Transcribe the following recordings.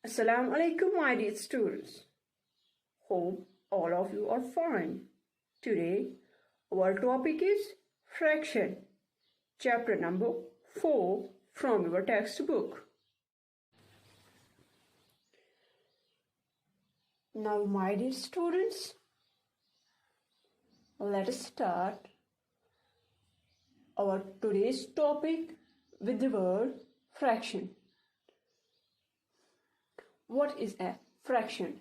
Assalamu alaikum, my dear students. Hope all of you are fine. Today, our topic is fraction, chapter number 4 from your textbook. Now, my dear students, let us start our today's topic with the word fraction. What is a fraction?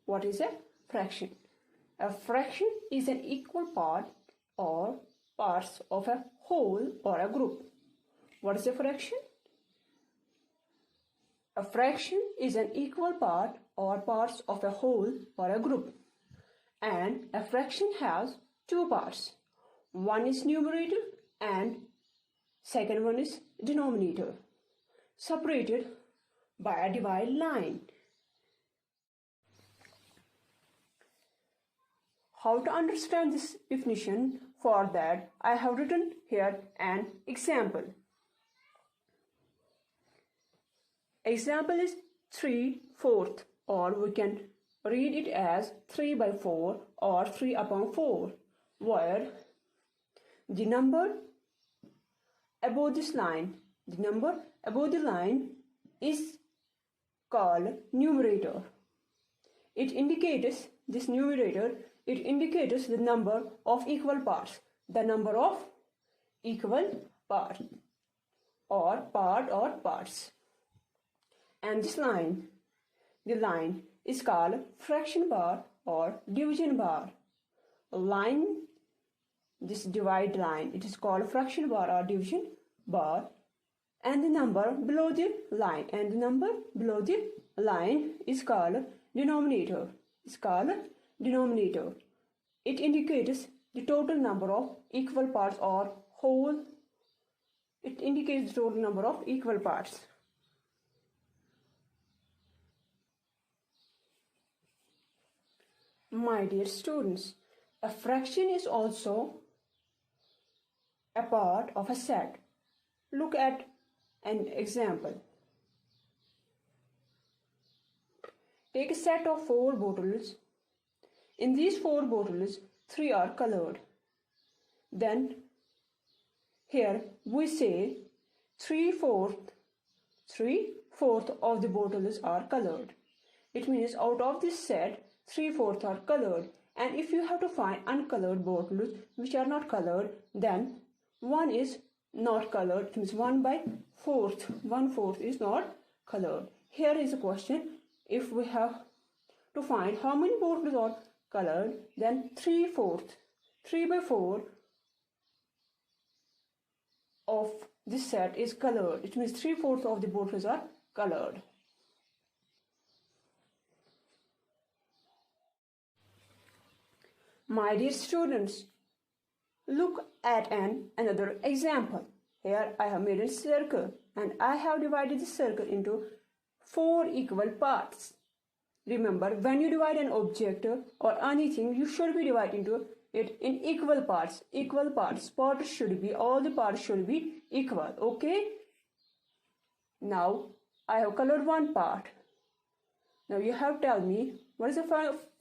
What is a fraction? A fraction is an equal part or parts of a whole or a group. What is a fraction? A fraction is an equal part or parts of a whole or a group. And a fraction has two parts. One is numerator and second one is denominator, separated by a divide line. How to understand this definition? For that, I have written here an example. Example is 3/4, or we can read it as 3/4 or 3/4, where the number above this line, is called numerator. It indicates the number of equal parts, the number of equal parts or parts. And this line, the line is called fraction bar or division bar. This divide line, it is called fraction bar or division bar. And the number below the line, is called denominator. It indicates the total number of equal parts or whole. It indicates the total number of equal parts. My dear students, a fraction is also a part of a set. Look at an example. Take a set of 4 bottles. In these 4 bottles, 3 are colored. Then here we say 3/4 of the bottles are colored. It means out of this set, 3/4 are colored. And if you have to find uncolored bottles which are not colored, then one is not colored. It means 1/4 is not colored. Here is a question. If we have to find how many bottles are colored, then 3/4 of this set is colored. It means 3/4 of the bottles are colored. My dear students, look at another example. Here I have made a circle and I have divided the circle into 4 equal parts. Remember, when you divide an object or anything, you should be dividing it in equal parts. All the parts should be equal. Okay? Now I have colored one part. Now you have to tell me what is the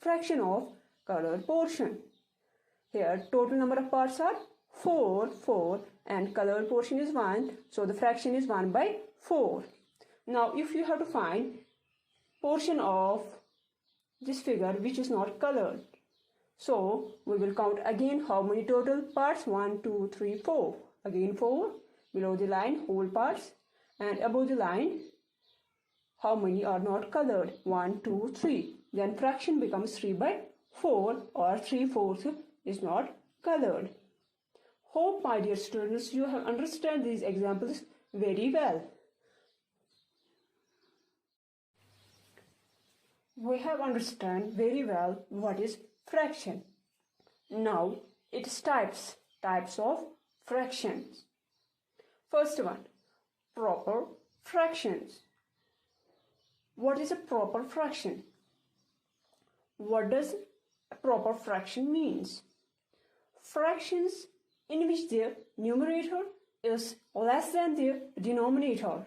fraction of colored portion. Here total number of parts are 4 and colored portion is 1, so the fraction is 1/4. Now if you have to find portion of this figure which is not colored, so we will count again how many total parts. 1 2 3 4. Again 4. Below the line whole parts, and above the line how many are not colored. 1 2 3. Then fraction becomes 3/4 or 3/4 is not colored. Hope, my dear students, you have understood these examples very well. We have understood very well what is fraction. Now its types of fractions. First one, proper fractions. What is a proper fraction? What does a proper fraction means? Fractions in which the numerator is less than the denominator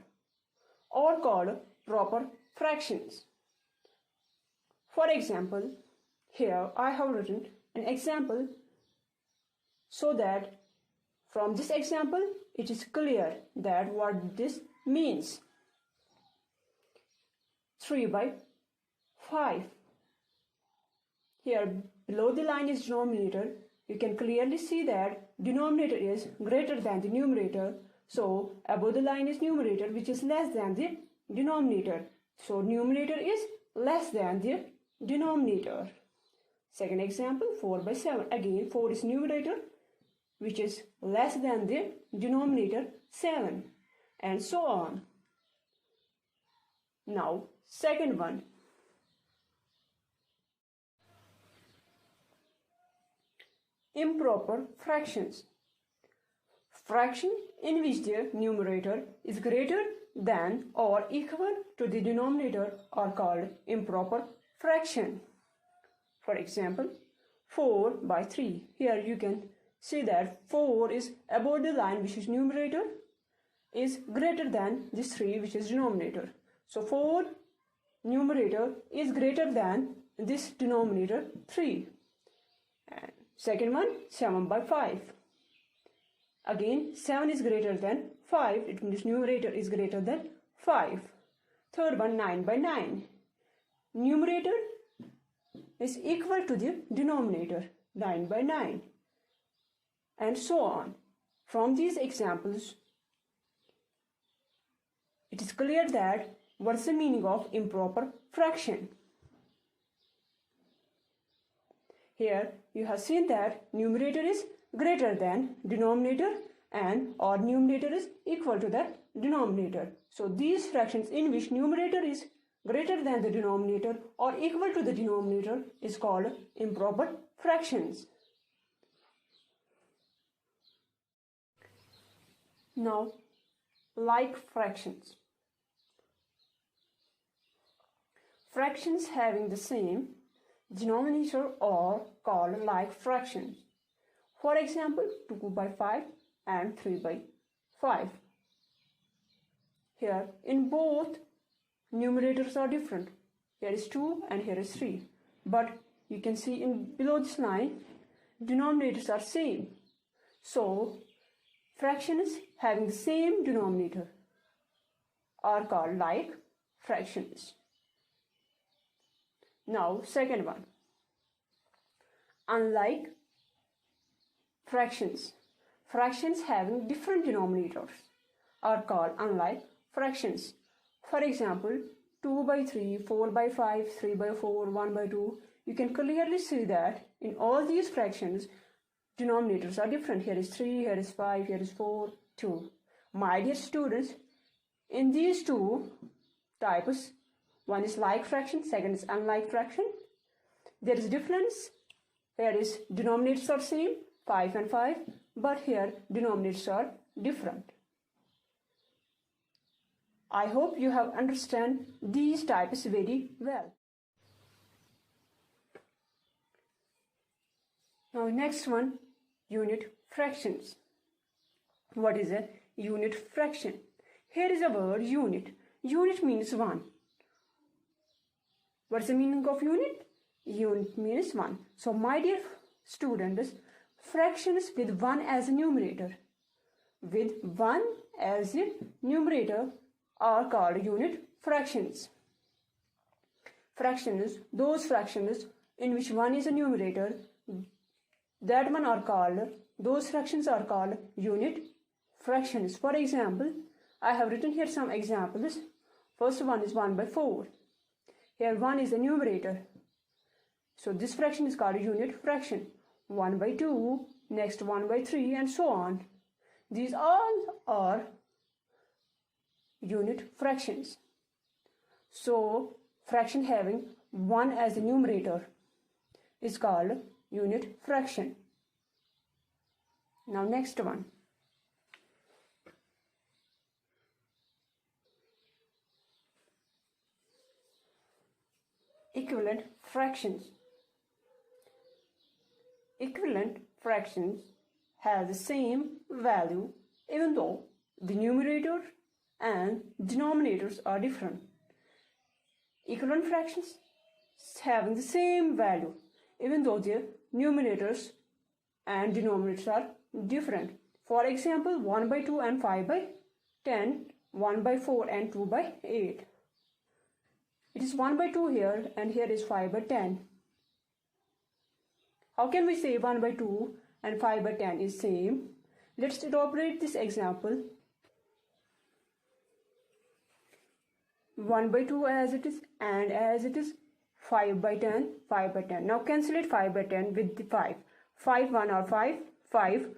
are called improper fractions. For example, here I have written an example so that from this example it is clear that what this means. 3 by 5. Here below the line is denominator. You can clearly see that denominator is greater than the numerator. So above the line is numerator, which is less than the denominator. So numerator is less than the denominator. Second example, 4 by 7. Again 4 is numerator, which is less than the denominator 7, and so on. Now second one. Improper fractions. Fraction in which the numerator is greater than or equal to the denominator are called improper fraction. For example, 4 by 3. Here you can see that 4 is above the line, which is numerator, is greater than this 3, which is denominator. So 4 numerator is greater than this denominator 3. And second one, 7 by 5. Again 7 is greater than 5, it means numerator is greater than 5. Third one, 9 by 9. Numerator is equal to the denominator, 9 by 9, and so on. From these examples, it is clear that what's the meaning of improper fraction. Here you have seen that numerator is greater than denominator and or numerator is equal to the denominator. So these fractions in which numerator is greater than the denominator or equal to the denominator is called improper fractions. Now, like fractions. Fractions having the same denominator are called like fractions. For example, 2 by 5 and 3 by 5. Here in both numerators are different. Here is 2 and here is 3. But you can see in below this line, denominators are same. So fractions having the same denominator are called like fractions. Now second one. Unlike fractions. Fractions having different denominators are called unlike fractions. For example, 2 by 3, 4 by 5, 3 by 4, 1 by 2. You can clearly see that in all these fractions, denominators are different. Here is 3, here is 5, here is 4, 2. My dear students, in these two types, one is like fraction, second is unlike fraction. There is difference. Here is denominators are same, 5 and 5, but here denominators are different. I hope you have understand these types very well. Now next one, unit fractions. What is a unit fraction? Here is a word unit. Unit means 1. What's the meaning of unit? Unit means 1. So my dear students, fractions with 1 as a numerator, with 1 as a numerator are called unit fractions. Fractions, those fractions in which 1 is a numerator, that one are called, those fractions are called unit fractions. For example, I have written here some examples. First one is 1 by 4. Here 1 is the numerator. So this fraction is called unit fraction. 1 by 2, next 1 by 3, and so on. These all are unit fractions. So fraction having 1 as the numerator is called unit fraction. Now next one. Equivalent fractions. Equivalent fractions have the same value even though the numerator and denominators are different. equivalent fractions having the same value even though their numerators and denominators are different. For example, 1 by 2 and 5 by 10, 1 by 4 and 2 by 8. It is 1 by 2 here and here is 5 by 10. How can we say 1 by 2 and 5 by 10 is same? Let's elaborate this example. 1 by 2 as it is, and as it is 5 by 10, 5 by 10. Now cancel 5 by 10 with the 5. 5 1 are 5, 5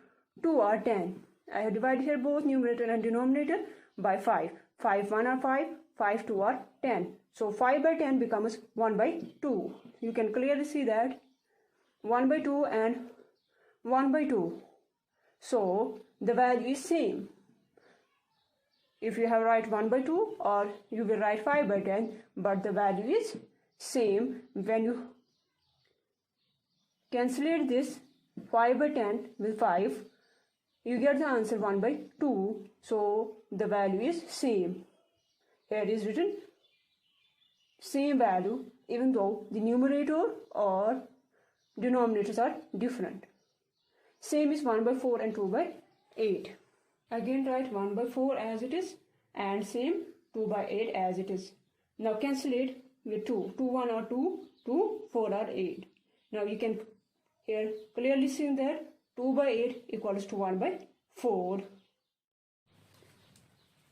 2 are 10. I have divided here both numerator and denominator by 5. 5 1 are 5, 5 2 are 10. So 5 by 10 becomes 1 by 2. You can clearly see that 1 by 2 and 1 by 2. So the value is same. If you have write 1 by 2 or you will write 5 by 10, but the value is same. When you cancel this 5 by 10 with 5, you get the answer 1 by 2. So the value is same. Here is written same value even though the numerator or denominators are different. Same is 1 by 4 and 2 by 8. Again write 1 by 4 as it is and same 2 by 8 as it is. Now cancel it with 2. 2 1 are 2, 2 4 are 8. Now you can here clearly see that 2 by 8 equals to 1 by 4.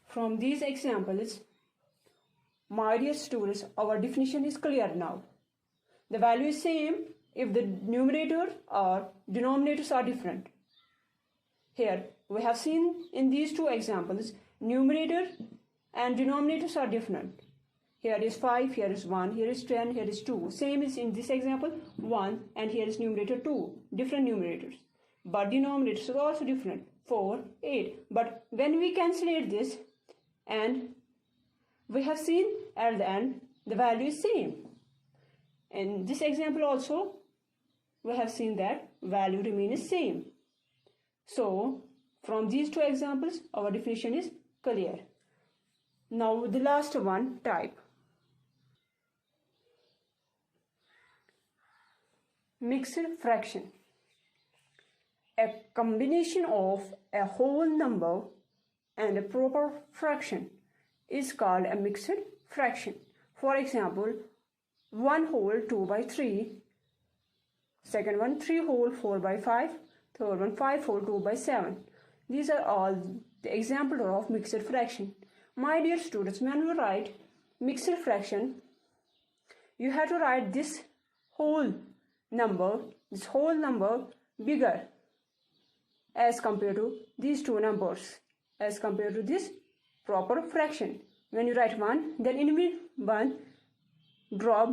From these examples, my dear students, our definition is clear now. The value is same if the numerator or denominators are different. Here we have seen in these two examples, numerator and denominators are different. Here is 5, here is 1, here is 10, here is 2. Same is in this example 1 and here is numerator 2. Different numerators. But denominators are also different. 4, 8. But when we cancel this and we have seen at the end the value is same. In this example also we have seen that value remains same. So from these two examples our definition is clear. Now the last one, type. Mixed fraction. A combination of a whole number and a proper fraction is called a mixed fraction. For example, 1 whole 2 by 3, second one 3 whole 4 by 5, third one 5 whole 2 by 7. These are all the examples of mixed fraction. My dear students, when you write mixed fraction, you have to write this whole number bigger as compared to these two numbers, as compared to this proper fraction. When you write 1, then in one draw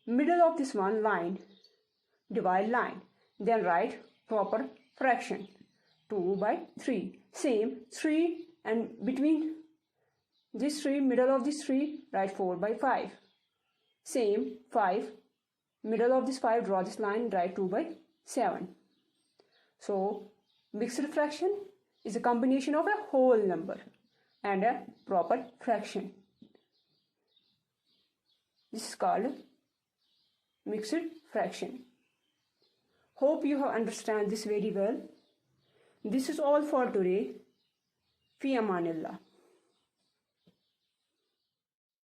middle of this one line, divide line, then write proper fraction 2 by 3. Same 3 and between this 3, middle of this 3, write 4 by 5. Same 5, middle of this 5, draw this line, write 2 by 7. So mixed fraction is a combination of a whole number and a proper fraction. This is called mixed fraction. Hope you have understand this very well. This is all for today. Fi amanillah.